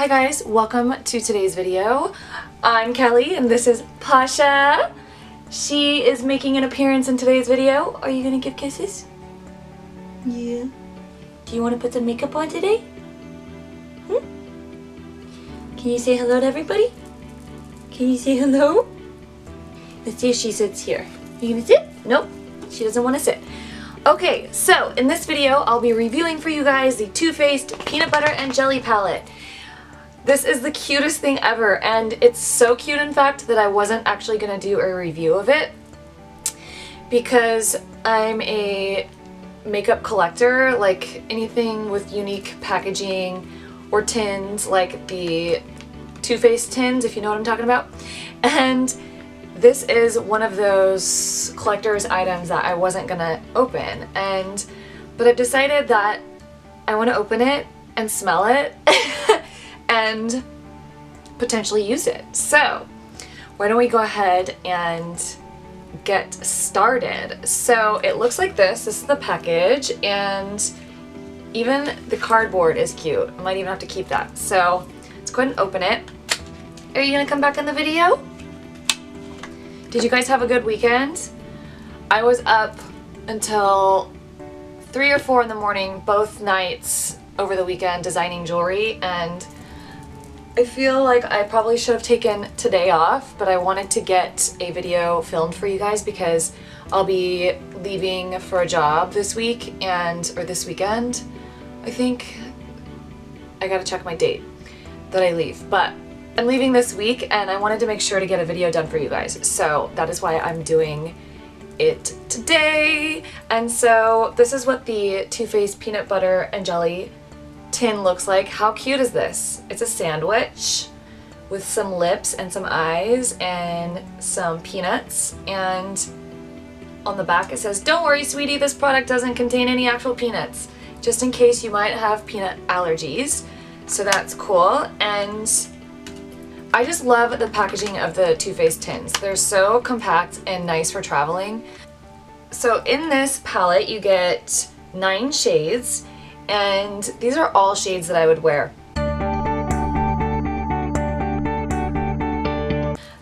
Hi guys, welcome to today's video. I'm Kelly and this is Pasha. She is making an appearance in today's video. Are you gonna give kisses? Yeah. Do you want to put some makeup on today? Can you say hello to everybody? Can you say hello? Let's see if she sits here. You gonna sit? Nope, she doesn't want to sit. Okay, so in this video I'll be reviewing for you guys the Too Faced Peanut Butter and Jelly Palette. This is the cutest thing ever, and it's so cute in fact that I wasn't actually going to do a review of it because I'm a makeup collector. Like anything with unique packaging or tins, like the Too Faced tins, if you know what I'm talking about. And this is one of those collector's items that I wasn't going to open, but I've decided that I want to open it and smell it and potentially use it. So why don't we go ahead and get started. So it looks like this. This is the package, and even the cardboard is cute. I might even have to keep that. So let's go ahead and open it. Are you gonna come back in the video? Did you guys have a good weekend? I was up until 3 or 4 in the morning both nights over the weekend designing jewelry, and I feel like I probably should have taken today off, but I wanted to get a video filmed for you guys because I'll be leaving for a job this week or this weekend. I think I gotta check my date that I leave, but I'm leaving this week and I wanted to make sure to get a video done for you guys. So that is why I'm doing it today. And so this is what the Too Faced Peanut Butter and Jelly tin looks like. How cute is this? It's a sandwich with some lips and some eyes and some peanuts, and on the back it says, "Don't worry sweetie, this product doesn't contain any actual peanuts, just in case you might have peanut allergies." So that's cool, and I just love the packaging of the Too Faced tins. They're so compact and nice for traveling. So in this palette you get 9 shades, and these are all shades that I would wear.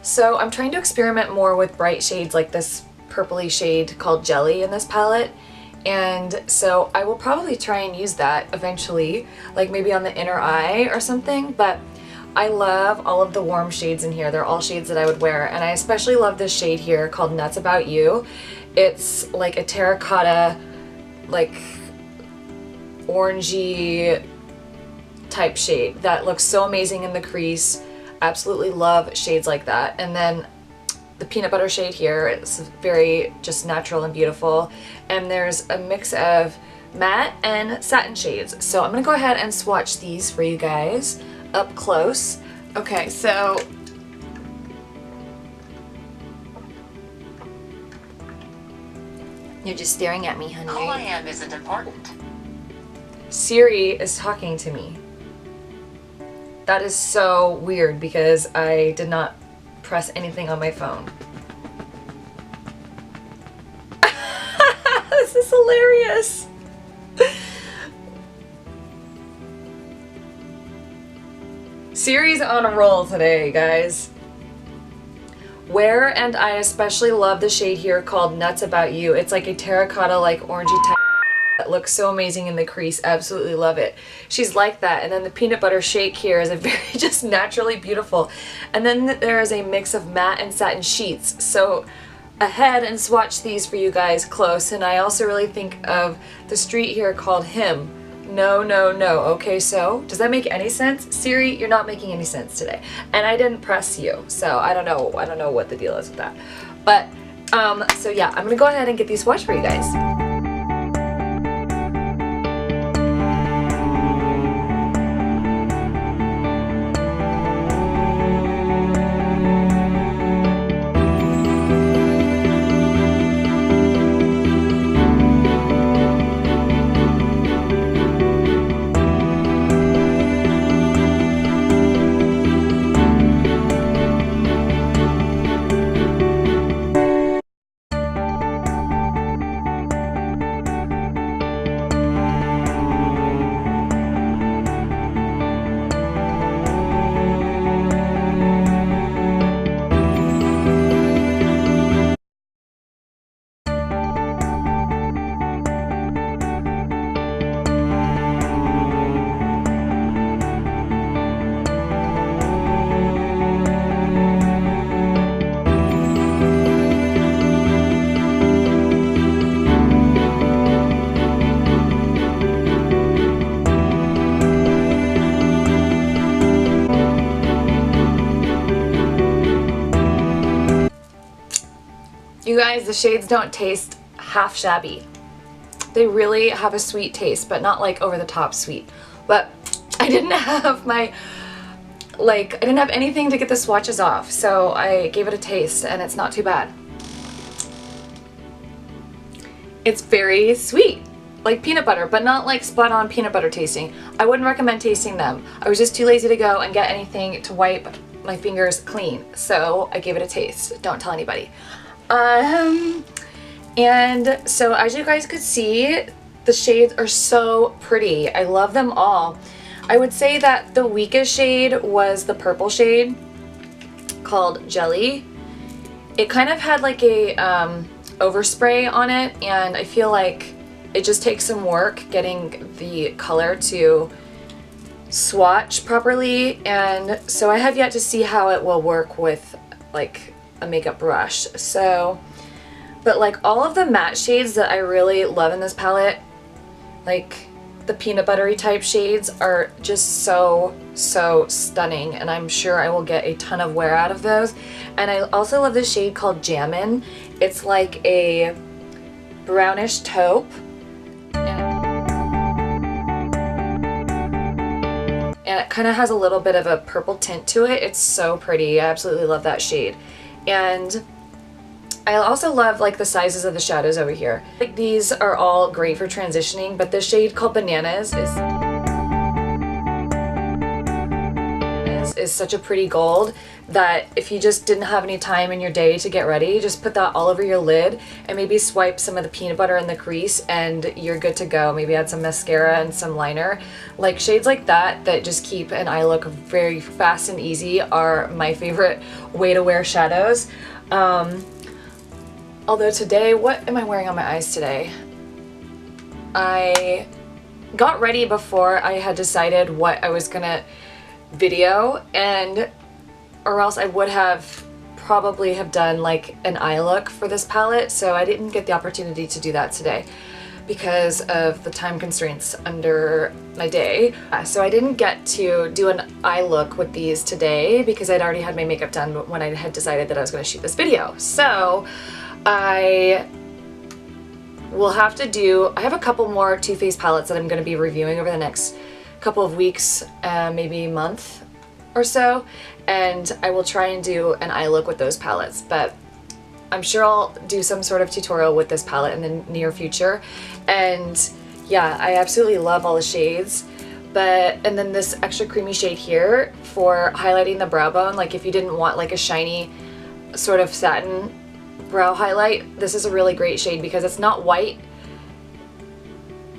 So I'm trying to experiment more with bright shades like this purpley shade called Jelly in this palette, and so I will probably try and use that eventually, like maybe on the inner eye or something. But I love all of the warm shades in here. They're all shades that I would wear, and I especially love this shade here called Nuts About You. It's like a terracotta, like orangey type shade that looks so amazing in the crease. Absolutely love shades like that. And then the peanut butter shade here is very just natural and beautiful, and there's a mix of matte and satin shades. So I'm gonna go ahead and swatch these for you guys up close. Okay, so you're just staring at me, honey. All I am isn't important. Siri is talking to me. That is so weird because I did not press anything on my phone. This is hilarious. Siri's on a roll today, guys. Wear, and I especially love the shade here called Nuts About You. It's like a terracotta, like orangey type. That looks so amazing in the crease. Absolutely love it. She's like that. And then the peanut butter shake here is a very just naturally beautiful. And then there is a mix of matte and satin sheets. So ahead and swatch these for you guys close. And I also really think of the street here called Him. No, no, no. Okay, so does that make any sense? Siri, you're not making any sense today. And I didn't press you, so I don't know what the deal is with that. But so yeah, I'm gonna go ahead and get these swatched for you guys. You guys, the shades don't taste half shabby. They really have a sweet taste, but not like over the top sweet. But I didn't have my, like, I didn't have anything to get the swatches off, so I gave it a taste and it's not too bad. It's very sweet, like peanut butter, but not like spot on peanut butter tasting. I wouldn't recommend tasting them. I was just too lazy to go and get anything to wipe my fingers clean, so I gave it a taste. Don't tell anybody. And so as you guys could see, the shades are so pretty. I love them all. I would say that the weakest shade was the purple shade called Jelly. It kind of had like a overspray on it, and I feel like it just takes some work getting the color to swatch properly, and so I have yet to see how it will work with like a makeup brush. So, but like all of the matte shades that I really love in this palette, like the peanut buttery type shades, are just so stunning, and I'm sure I will get a ton of wear out of those. And I also love this shade called Jammin'. It's like a brownish taupe, and it kind of has a little bit of a purple tint to it. It's so pretty. I absolutely love that shade. And I also love like the sizes of the shadows over here. Like these are all great for transitioning, but this shade called Bananas is such a pretty gold that if you just didn't have any time in your day to get ready, just put that all over your lid and maybe swipe some of the peanut butter in the crease and you're good to go. Maybe add some mascara and some liner. Like shades like that that just keep an eye look very fast and easy are my favorite way to wear shadows. Although today, what am I wearing on my eyes today? I got ready before I had decided what I was gonna video, and or else I would have probably have done like an eye look for this palette, so I didn't get the opportunity to do that today because of the time constraints under my day. So I didn't get to do an eye look with these today because I'd already had my makeup done when I had decided that I was going to shoot this video. So I will have to do, I have a couple more Too Faced palettes that I'm going to be reviewing over the next couple of weeks, maybe month or so, and I will try and do an eye look with those palettes, but I'm sure I'll do some sort of tutorial with this palette in the near future. And yeah, I absolutely love all the shades. And then this extra creamy shade here for highlighting the brow bone, like if you didn't want like a shiny sort of satin brow highlight, this is a really great shade because it's not white.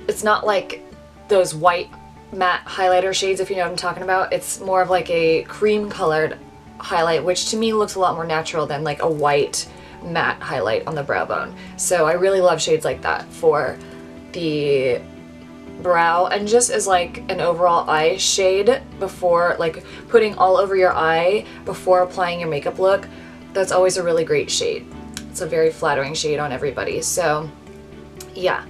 It's not like those white matte highlighter shades, if you know what I'm talking about. It's more of like a cream colored highlight, which to me looks a lot more natural than like a white matte highlight on the brow bone. So I really love shades like that for the brow, and just as like an overall eye shade before, like putting all over your eye before applying your makeup look. That's always a really great shade. It's a very flattering shade on everybody. So yeah,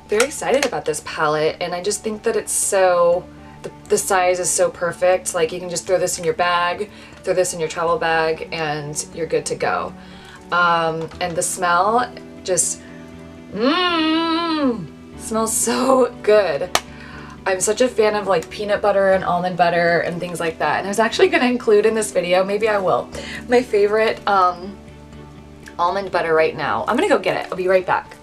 very excited about this palette, and I just think that it's so, the size is so perfect. Like you can just throw this in your bag, throw this in your travel bag, and you're good to go. And the smell just, smells so good. I'm such a fan of like peanut butter and almond butter and things like that. And I was actually going to include in this video, maybe I will, my favorite almond butter right now. I'm going to go get it. I'll be right back.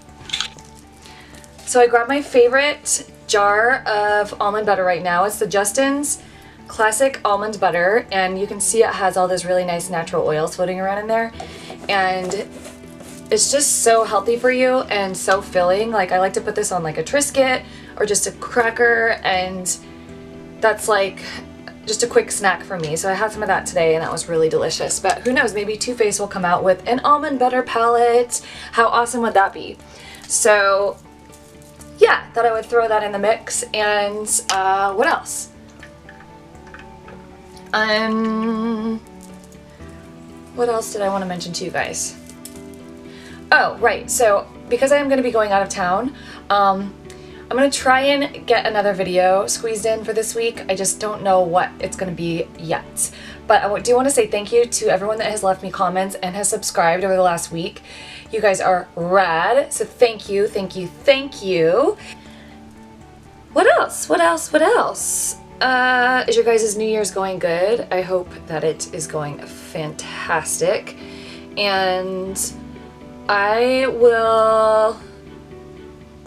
So I grabbed my favorite jar of almond butter right now. It's the Justin's Classic Almond Butter, and you can see it has all those really nice natural oils floating around in there. And it's just so healthy for you and so filling. Like I like to put this on like a Triscuit or just a cracker, and that's like just a quick snack for me. So I had some of that today and that was really delicious. But who knows, maybe Too Faced will come out with an almond butter palette. How awesome would that be? So yeah, thought I would throw that in the mix. And what else? What else did I want to mention to you guys? Oh, right. So because I am going to be going out of town, I'm I'm gonna try and get another video squeezed in for this week. I just don't know what it's gonna be yet. But I do want to say thank you to everyone that has left me comments and has subscribed over the last week. You guys are rad, so thank you, thank you, thank you. What else? What else? What else? Is your guys' New Year's going good? I hope that it is going fantastic. And I will,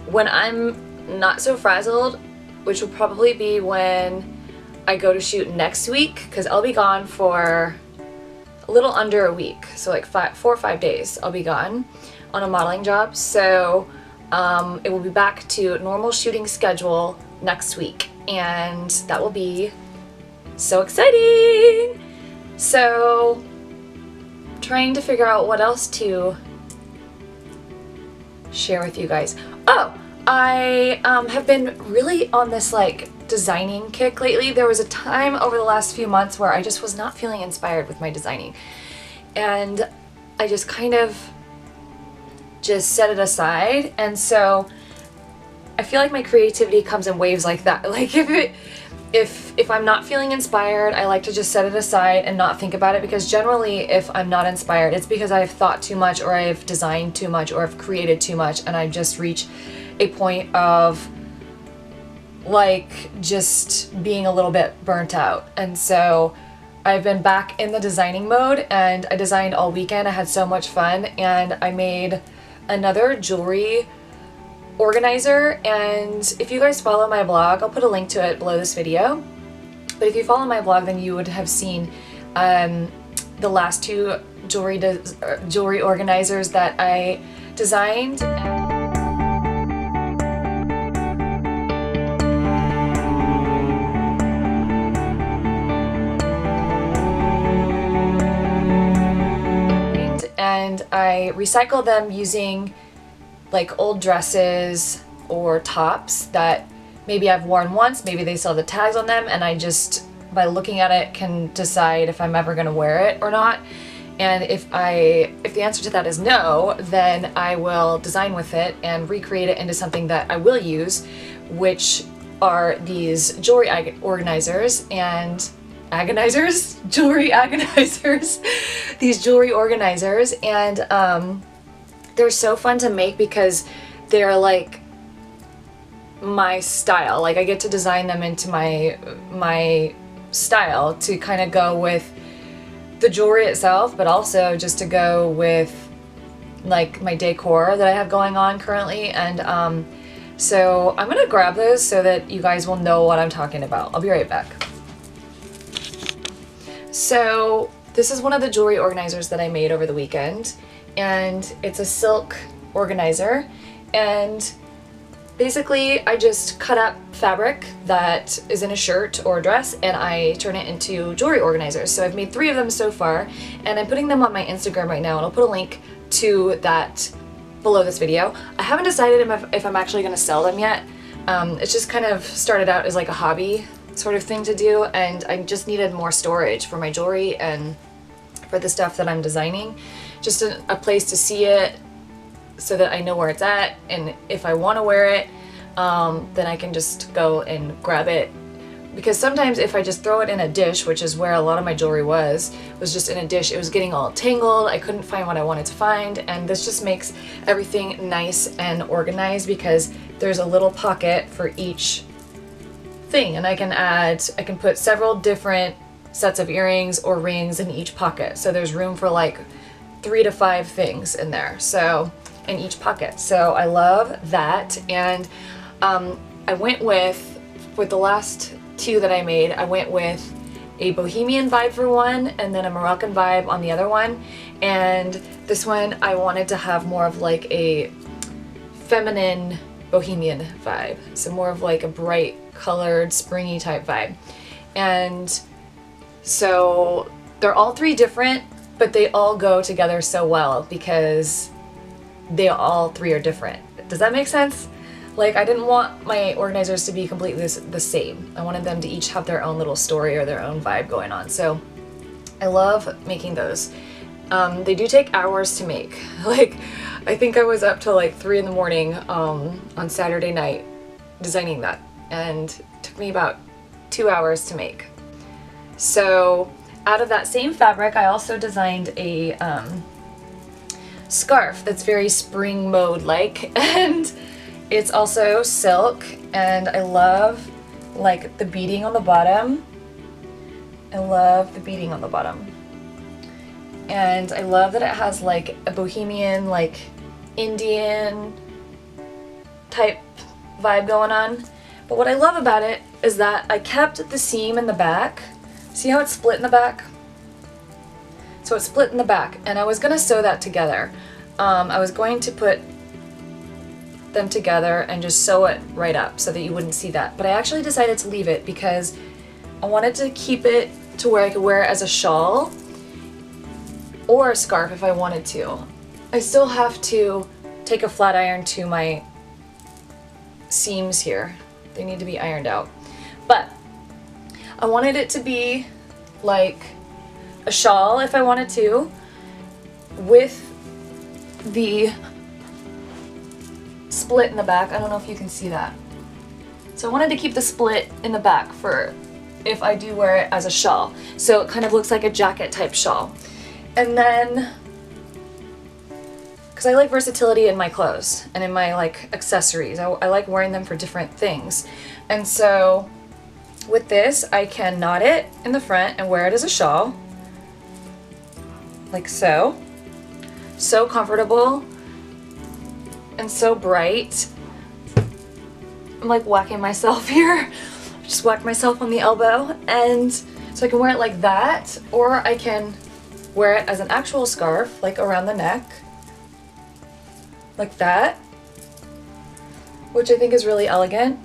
when I'm not so frazzled, which will probably be when I go to shoot next week, because I'll be gone for a little under a week, so like 4 or 5 days I'll be gone on a modeling job. So it will be back to normal shooting schedule next week, and that will be so exciting. So trying to figure out what else to share with you guys. Oh, I have been really on this like designing kick lately. There was a time over the last few months where I just was not feeling inspired with my designing, and I just kind of just set it aside. And so I feel like my creativity comes in waves like that. Like if I'm not feeling inspired, I like to just set it aside and not think about it, because generally if I'm not inspired, it's because I've thought too much, or I've designed too much, or I've created too much, and I've just reached a point of like just being a little bit burnt out. And so I've been back in the designing mode, and I designed all weekend. I had so much fun, and I made another jewelry organizer. And if you guys follow my blog, I'll put a link to it below this video, but if you follow my blog, then you would have seen the last 2 jewelry organizers that I designed. And I recycle them using like old dresses or tops that maybe I've worn once, maybe they still have the tags on them, and I just, by looking at it, can decide if I'm ever gonna wear it or not. And if the answer to that is no, then I will design with it and recreate it into something that I will use, which are these jewelry organizers and jewelry agonizers, these jewelry organizers. And they're so fun to make because they're like my style. Like I get to design them into my style to kind of go with the jewelry itself, but also just to go with like my decor that I have going on currently. And so I'm gonna grab those so that you guys will know what I'm talking about. I'll be right back. So this is one of the jewelry organizers that I made over the weekend, and it's a silk organizer. And basically I just cut up fabric that is in a shirt or a dress, and I turn it into jewelry organizers. So I've made 3 of them so far, and I'm putting them on my Instagram right now, and I'll put a link to that below this video. I haven't decided if I'm actually going to sell them yet. It's just kind of started out as like a hobby sort of thing to do, and I just needed more storage for my jewelry and for the stuff that I'm designing. Just a place to see it so that I know where it's at, and if I want to wear it, then I can just go and grab it. Because sometimes if I just throw it in a dish, which is where a lot of my jewelry was just in a dish, it was getting all tangled, I couldn't find what I wanted to find, and this just makes everything nice and organized because there's a little pocket for each thing, and I can put several different sets of earrings or rings in each pocket. So there's room for like 3 to 5 things in there, so in each pocket. So I love that. And I went with the last 2 that I made, I went with a bohemian vibe for one, and then a Moroccan vibe on the other one. And this one I wanted to have more of like a feminine bohemian vibe, so more of like a bright colored springy type vibe. And so they're all 3 different, but they all go together so well because they all 3 are different. Does that make sense? Like, I didn't want my organizers to be completely the same. I wanted them to each have their own little story or their own vibe going on. So I love making those. They do take hours to make. Like, I think I was up till like 3 in the morning on Saturday night designing that, and it took me about 2 hours to make. So out of that same fabric, I also designed a scarf that's very spring mode like, and it's also silk, and I love like the beading on the bottom. I love the beading on the bottom. And I love that it has like a bohemian, like Indian type vibe going on. But what I love about it is that I kept the seam in the back. See how it's split in the back? So it's split in the back, and I was gonna sew that together. I was going to put them together and just sew it right up so that you wouldn't see that. But I actually decided to leave it because I wanted to keep it to where I could wear it as a shawl or a scarf if I wanted to. I still have to take a flat iron to my seams here. They need to be ironed out. But I wanted it to be like a shawl if I wanted to, with the split in the back. I don't know if you can see that. So I wanted to keep the split in the back for if I do wear it as a shawl. So it kind of looks like a jacket type shawl. And then, because I like versatility in my clothes and in my like accessories. I like wearing them for different things. And so with this, I can knot it in the front and wear it as a shawl. Like so. So comfortable and so bright. I'm like whacking myself here. Just whack myself on the elbow. And so I can wear it like that, or I can wear it as an actual scarf, like around the neck. Like that. Which I think is really elegant.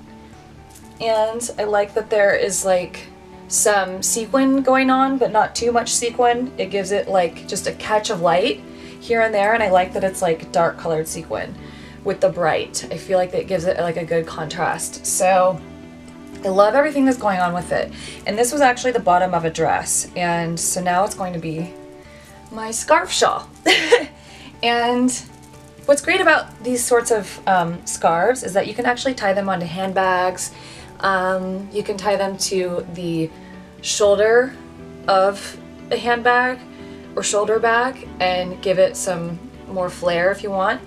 And I like that there is like some sequin going on, but not too much sequin. It gives it like just a catch of light here and there, and I like that it's like dark colored sequin with the bright. I feel like that gives it like a good contrast. So I love everything that's going on with it. And this was actually the bottom of a dress, and so now it's going to be my scarf shawl. And what's great about these sorts of scarves is that you can actually tie them onto handbags. You can tie them to the shoulder of a handbag or shoulder bag and give it some more flair if you want.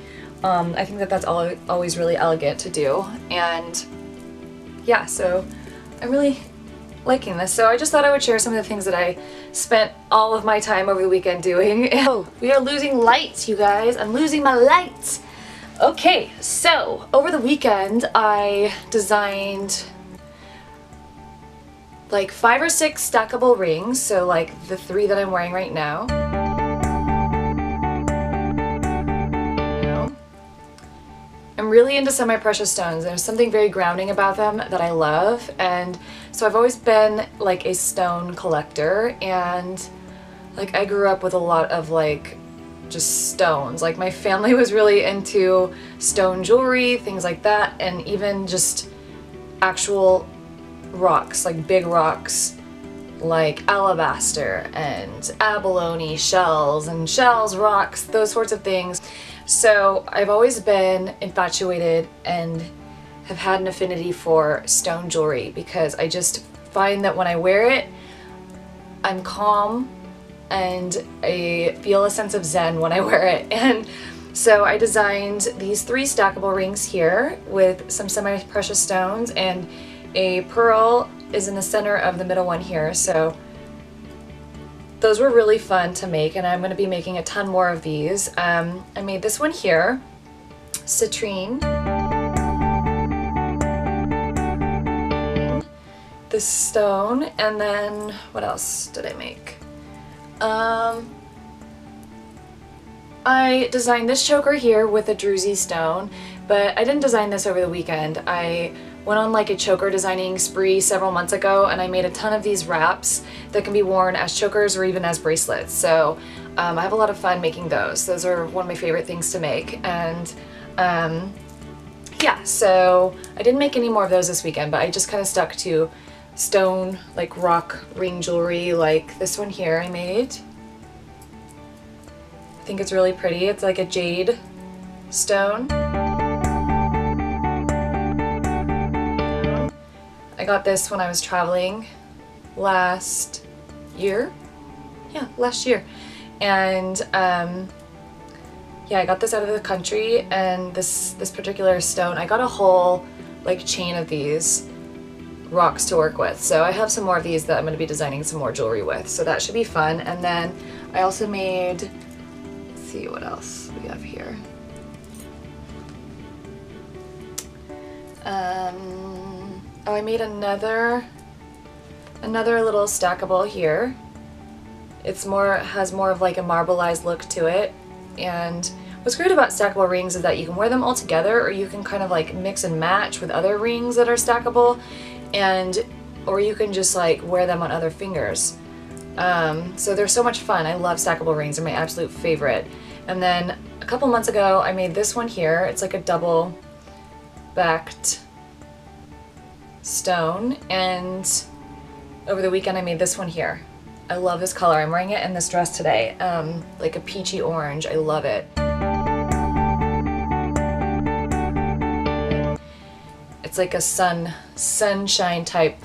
I think that that's always really elegant to do. And yeah, so I'm really liking this. So I just thought I would share some of the things that I spent all of my time over the weekend doing. Oh, we are losing lights, you guys. I'm losing my lights. Okay, so over the weekend I designed like 5 or 6 stackable rings, so like the 3 that I'm wearing right now. I'm really into semi-precious stones. There's something very grounding about them that I love, and so I've always been like a stone collector, and like I grew up with a lot of like just stones. Like my family was really into stone jewelry, things like that, and even just actual rocks, like big rocks like alabaster and abalone shells and shells, rocks, those sorts of things. So I've always been infatuated and have had an affinity for stone jewelry because I just find that when I wear it, I'm calm and I feel a sense of zen when I wear it. And so I designed these 3 stackable rings here with some semi-precious stones, and a pearl is in the center of the middle one here. So those were really fun to make, and I'm going to be making a ton more of these. I made this one here, citrine. This stone, and then what else did I make? I designed this choker here with a druzy stone, but I didn't design this over the weekend. I went on like a choker designing spree several months ago, and I made a ton of these wraps that can be worn as chokers or even as bracelets. So I have a lot of fun making those. Those are one of my favorite things to make. And yeah, so I didn't make any more of those this weekend, but I just kind of stuck to stone, like rock ring jewelry, like this one here I made. I think it's really pretty. It's like a jade stone. I got this when I was traveling last year. Yeah, last year. And yeah, I got this out of the country, and this particular stone, I got a whole like chain of these rocks to work with. So I have some more of these that I'm going to be designing some more jewelry with. So that should be fun. And then I also made, let's see what else we have here. Oh, I made another little stackable here. It's has more of like a marbleized look to it. And what's great about stackable rings is that you can wear them all together, or you can kind of like mix and match with other rings that are stackable, or you can just like wear them on other fingers. So they're so much fun. I love stackable rings. They're my absolute favorite. And then a couple months ago I made this one here. It's like a double backed stone, and over the weekend I made this one here. I love this color. I'm wearing it in this dress today, like a peachy orange. I love it. It's like a sunshine type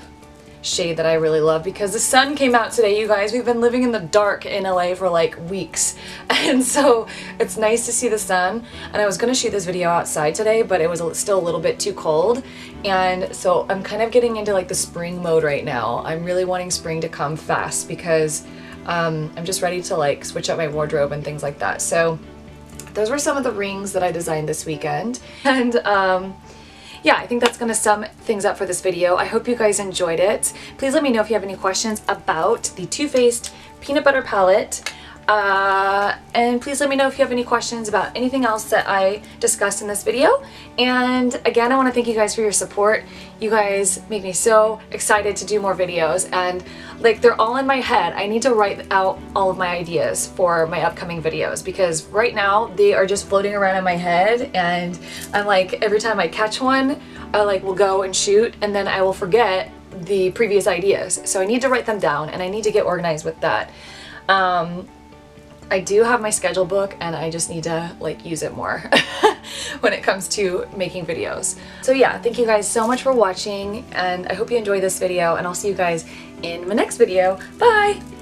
shade that I really love, because the sun came out today, you guys. We've been living in the dark in LA for like weeks, and so it's nice to see the sun. And I was gonna shoot this video outside today, but it was still a little bit too cold, and so I'm kind of getting into like the spring mode right now. I'm really wanting spring to come fast, because I'm just ready to like switch up my wardrobe and things like that. So those were some of the rings that I designed this weekend, and yeah, I think that's going to sum things up for this video. I hope you guys enjoyed it. Please let me know if you have any questions about the Too Faced Peanut Butter Palette. And please let me know if you have any questions about anything else that I discussed in this video. And again, I want to thank you guys for your support. You guys make me so excited to do more videos, and like they're all in my head. I need to write out all of my ideas for my upcoming videos, because right now they are just floating around in my head, and I'm like, every time I catch one, I like will go and shoot, and then I will forget the previous ideas. So I need to write them down, and I need to get organized with that. I do have my schedule book, and I just need to like use it more when it comes to making videos. So yeah, thank you guys so much for watching, and I hope you enjoyed this video, and I'll see you guys in my next video. Bye!